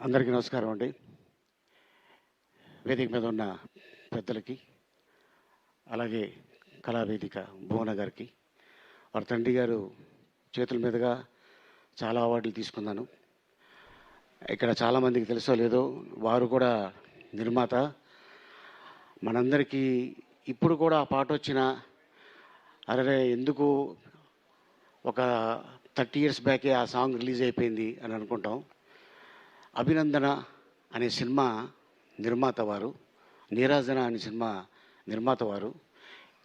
అందరికీ నమస్కారం అండి. వేదిక మీద ఉన్న పెద్దలకి, అలాగే కళావేదిక భువన గారికి, వారి తండ్రి గారు చేతుల మీదుగా చాలా అవార్డులు తీసుకున్నాను. ఇక్కడ చాలామందికి తెలుసో లేదో, వారు కూడా నిర్మాత. మనందరికీ ఇప్పుడు కూడా ఆ పాట వచ్చినా అరే ఎందుకు ఒక 30 years బ్యాకే ఆ సాంగ్ రిలీజ్ అయిపోయింది అని అనుకుంటాం. అభినందన అనే సినిమా నిర్మాత వారు, నీరాజన అనే సినిమా నిర్మాత వారు.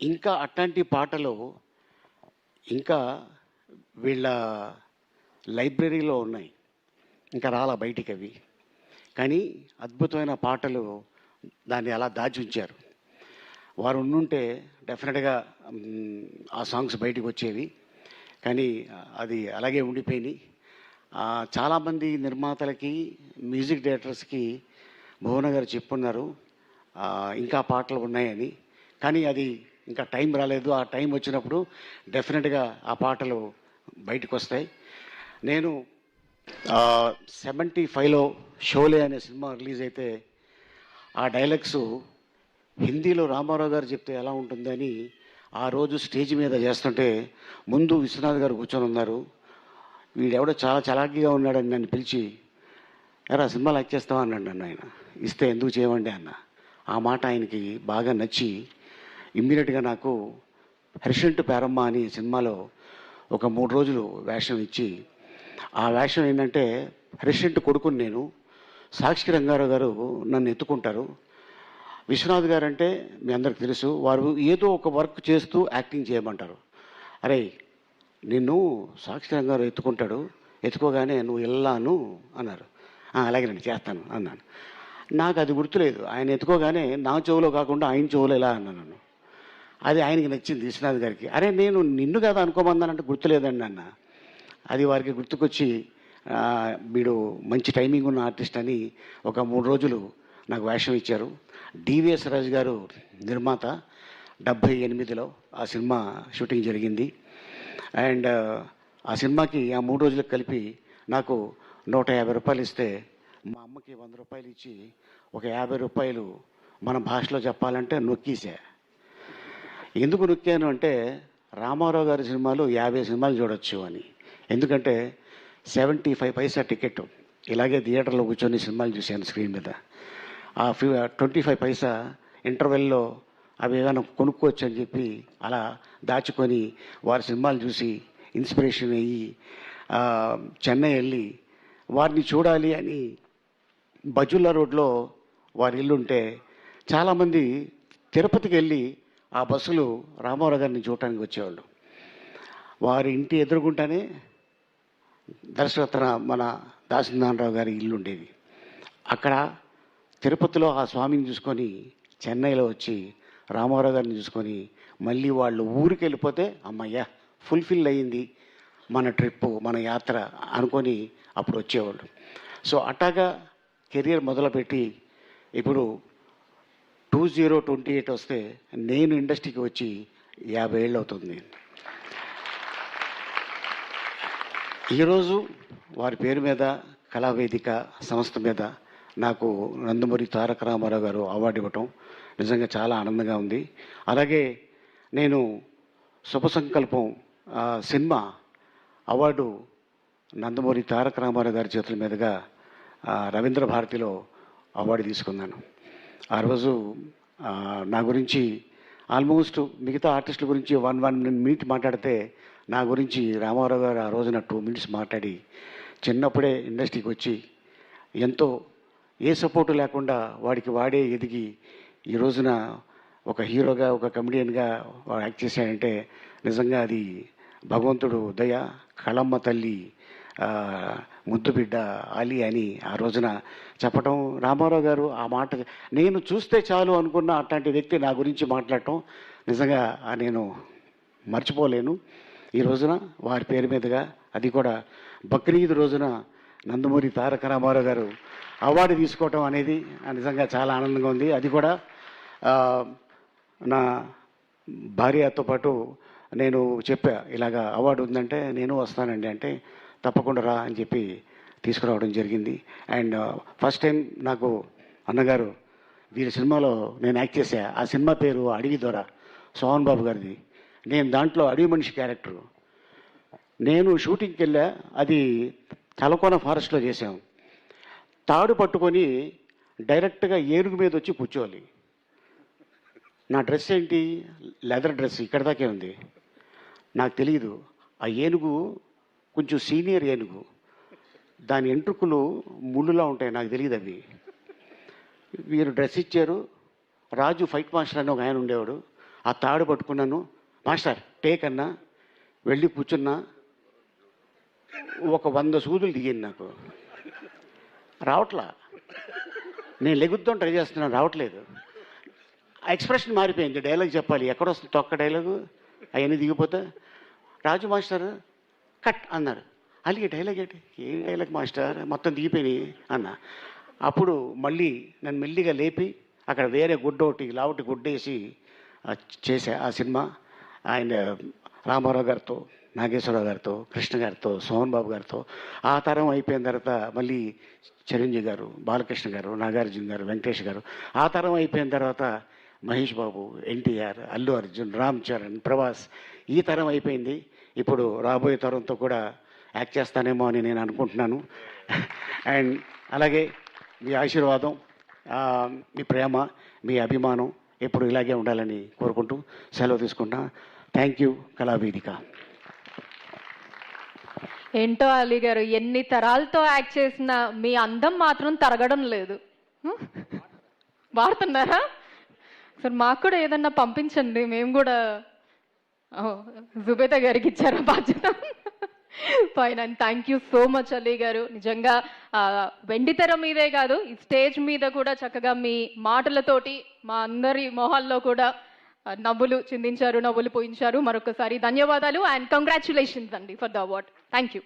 ఇంకా అట్లాంటి పాటలు ఇంకా వీళ్ళ లైబ్రరీలో ఉన్నాయి, ఇంకా రాలా బయటికి అవి. కానీ అద్భుతమైన పాటలు దాన్ని అలా దాచి ఉంచారు. వారు ఉండుంటే డెఫినెట్గా ఆ సాంగ్స్ బయటికి వచ్చేవి. కానీ అది అలాగే ఉండిపోయినాయి. చాలామంది నిర్మాతలకి, మ్యూజిక్ డైరెక్టర్స్కి భువన గారు చెప్పున్నారు ఇంకా పాటలు ఉన్నాయని. కానీ అది ఇంకా టైం రాలేదు. ఆ టైం వచ్చినప్పుడు డెఫినెట్గా ఆ పాటలు బయటకు వస్తాయి. నేను 75లో షోలే అనే సినిమా రిలీజ్ అయితే ఆ డైలాగ్స్ హిందీలో రామారావు గారు చెప్తే ఎలా ఉంటుందని ఆ రోజు స్టేజ్ మీద చేస్తుంటే ముందు విశ్వనాథ్ గారు కూర్చొని ఉన్నారు. వీడెవడో చాలా చలాకీగా ఉన్నాడని నన్ను పిలిచి, ఎరా సినిమాలు వచ్చేస్తావా అన్నాడు నన్ను. ఆయన ఇస్తే ఎందుకు చేయమండి అన్న. ఆ మాట ఆయనకి బాగా నచ్చి ఇమ్మీడియట్గా నాకు హరిషంటు పేరమ్మ అని సినిమాలో ఒక 3 రోజులు వేషం ఇచ్చి, ఆ వేషం ఏంటంటే హరిషంటు కొడుకుని నేను, సాక్షి రంగారావు గారు నన్ను ఎత్తుకుంటారు. విశ్వనాథ్ గారు అంటే మీ అందరికి తెలుసు, వారు ఏదో ఒక వర్క్ చేస్తూ యాక్టింగ్ చేయమంటారు. అరే నిన్ను సాక్షి రంగారు ఎత్తుకుంటాడు, ఎత్తుకోగానే నువ్వు వెళ్ళాను అన్నారు. అలాగే నేను చేస్తాను అన్నాను. నాకు అది గుర్తులేదు. ఆయన ఎత్తుకోగానే నా చెవులో కాకుండా ఆయన చెవులో ఎలా అన్నాను. అది ఆయనకి నచ్చింది విశ్వనాథ్ గారికి. అరే నేను నిన్ను కదా అనుకోమన్నానంటే గుర్తులేదండి అన్న. అది వారికి గుర్తుకొచ్చి వీడు మంచి టైమింగ్ ఉన్న ఆర్టిస్ట్ అని ఒక 3 రోజులు నాకు వేషం ఇచ్చారు. డివిఎస్ రాజు గారు నిర్మాత. 78లో ఆ సినిమా షూటింగ్ జరిగింది. అండ్ ఆ సినిమాకి ఆ 3 రోజులకు కలిపి నాకు 150 రూపాయలు ఇస్తే మా అమ్మకి 100 రూపాయలు ఇచ్చి ఒక 50 రూపాయలు మన భాషలో చెప్పాలంటే నొక్కేసా. ఎందుకు నొక్కాను అంటే రామారావు గారి సినిమాలు 50 సినిమాలు చూడొచ్చు అని. ఎందుకంటే 75 పైసా టికెట్. ఇలాగే థియేటర్లో కూర్చొని సినిమాలు చూశాను స్క్రీన్ మీద. ఆ 25 పైసా ఇంటర్వెల్లో అవి ఏమైనా కొనుక్కోవచ్చు అని చెప్పి అలా దాచుకొని వారి సినిమాలు చూసి ఇన్స్పిరేషన్ అయ్యి చెన్నై వెళ్ళి వారిని చూడాలి అని బజుల్లా రోడ్లో వారి ఇల్లు ఉంటే చాలామంది తిరుపతికి వెళ్ళి ఆ బస్సులు రామారావు గారిని చూడటానికి వచ్చేవాళ్ళు. వారి ఇంటి ఎదురుగుంటానే దర్శరత్న మన దాసనారాయణరావు గారి ఇల్లు ఉండేది. అక్కడ తిరుపతిలో ఆ స్వామిని చూసుకొని చెన్నైలో వచ్చి రామారావు గారిని చూసుకొని మళ్ళీ వాళ్ళు ఊరికి వెళ్ళిపోతే అమ్మయ్య ఫుల్ఫిల్ అయ్యింది మన ట్రిప్పు, మన యాత్ర అనుకొని అప్పుడు వచ్చేవాళ్ళు. సో అట్టాగా కెరియర్ మొదలుపెట్టి ఇప్పుడు 2028 వస్తే నేను ఇండస్ట్రీకి వచ్చి 50 ఏళ్ళు అవుతుంది. ఈరోజు వారి పేరు మీద కళావేదిక సంస్థ మీద నాకు నందమూరి తారక రామారావు గారు అవార్డు ఇవ్వటం నిజంగా చాలా ఆనందంగా ఉంది. అలాగే నేను శుభ సంకల్పం సినిమా అవార్డు నందమూరి తారక రామారావు గారి చేతుల మీదుగా రవీంద్ర భారతిలో అవార్డు తీసుకున్నాను. ఆ రోజు నా గురించి ఆల్మోస్ట్ మిగతా ఆర్టిస్టుల గురించి 1 minute మాట్లాడితే నా గురించి రామారావు గారు ఆ రోజున 2 minutes మాట్లాడి చిన్నప్పుడే ఇండస్ట్రీకి వచ్చి ఎంతో ఏ సపోర్టు లేకుండా వాడికి వాడే ఎదిగి ఈ రోజున ఒక హీరోగా, ఒక కమెడియన్గా వాడు యాక్ట్ చేశాడంటే నిజంగా అది భగవంతుడు దయ. కళమ్మ తల్లి ముద్దు బిడ్డ అలీ అని ఆ రోజున చెప్పటం, రామారావు గారు ఆ మాట నేను చూస్తే చాలు అనుకున్న అట్లాంటి వ్యక్తి నా గురించి మాట్లాడటం నిజంగా నేను మర్చిపోలేను. ఈ రోజున వారి పేరు మీదుగా, అది కూడా బక్రీద్ రోజున నందమూరి తారక రామారావు గారు అవార్డు తీసుకోవటం అనేది నిజంగా చాలా ఆనందంగా ఉంది. అది కూడా నా భార్యతో పాటు నేను చెప్పా, ఇలాగా అవార్డు ఉందంటే నేను వస్తానండి అంటే తప్పకుండా రా అని చెప్పి తీసుకురావడం జరిగింది. అండ్ ఫస్ట్ టైం నాకు అన్నగారు వీరి సినిమాలో నేను యాక్ట్ చేశా. ఆ సినిమా పేరు అడవి దొర, సోహన్ బాబు గారిది. నేను దాంట్లో అడవి మనిషి క్యారెక్టరు. నేను షూటింగ్కి వెళ్ళా, అది తలకోన ఫారెస్ట్లో చేశాం. తాడు పట్టుకొని డైరెక్ట్గా ఏనుగు మీద వచ్చి కూర్చోవాలి. నా డ్రెస్ ఏంటి, లెదర్ డ్రెస్ ఇక్కడ దాకే ఉంది. నాకు తెలియదు, ఆ ఏనుగు కొంచెం సీనియర్ ఏనుగు, దాని ఎంట్రుకలు ముళ్ళులా ఉంటాయి, నాకు తెలియదు అవి. వీరు డ్రెస్ ఇచ్చారు. రాజు ఫైట్ మాస్టర్ అని ఒక ఆయన ఉండేవాడు. ఆ తాడు పట్టుకున్నాను, మాస్టర్ టేక్ అన్నా, వెళ్ళి కూర్చున్నా. ఒక 100 సూదులు దిగింది నాకు, రావట్లా. నేను లెగుద్దాం ట్రై చేస్తున్నాను, రావట్లేదు. ఆ ఎక్స్ప్రెషన్ మారిపోయింది. డైలాగ్ చెప్పాలి, ఎక్కడొస్తుంది తొక్క డైలాగు, అవన్నీ దిగిపోతే రాజు మాస్టర్ కట్ అన్నారు. అలాగే డైలాగ్ ఏంటి, ఏం డైలాగ్ మాస్టర్, మొత్తం దిగిపోయినాయి అన్న. అప్పుడు మళ్ళీ నన్ను మెల్లిగా లేపి అక్కడ వేరే గుడ్డ ఒకటి లావుటి గుడ్డేసి చేశా ఆ సినిమా. ఆయన రామారావు గారితో, నాగేశ్వరరావు గారితో, కృష్ణ గారితో, సోహన్ బాబు గారితో. ఆ తరం అయిపోయిన తర్వాత మళ్ళీ చిరంజీవి గారు, బాలకృష్ణ గారు, నాగార్జున గారు, వెంకటేష్ గారు. ఆ తరం అయిపోయిన తర్వాత మహేష్ బాబు, ఎన్టీఆర్, అల్లు అర్జున్, రామ్ చరణ్, ప్రభాస్. ఈ తరం అయిపోయింది. ఇప్పుడు రాబోయే తరంతో కూడా యాక్ట్ చేస్తానేమో అని నేను అనుకుంటున్నాను. అండ్ అలాగే మీ ఆశీర్వాదం, మీ ప్రేమ, మీ అభిమానం ఎప్పుడు ఇలాగే ఉండాలని కోరుకుంటూ సెలవు తీసుకుంటా. Thank you Kalavedika. ఏంటో అలీ గారు, ఎన్ని తరాలతో యాక్ట్ చేసినా మీ అందం మాత్రం తరగడం లేదు. వాడుతున్నారా సార్? మాకు కూడా ఏదన్నా పంపించండి, మేము కూడా. జుబేదా గారికి ఇచ్చారా బాధ్యత? Fine. And thank you so much Ali గారు. నిజంగా వెండితెర మీదే కాదు, ఈ స్టేజ్ మీద కూడా చక్కగా మీ మాటలతోటి మా అందరి మొహాల్లో కూడా నవ్వులు చిందించారు, నవ్వులు పోయించారు. మరొకసారి ధన్యవాదాలు అండ్ కంగ్రాచులేషన్స్ అండి for the award. Thank you.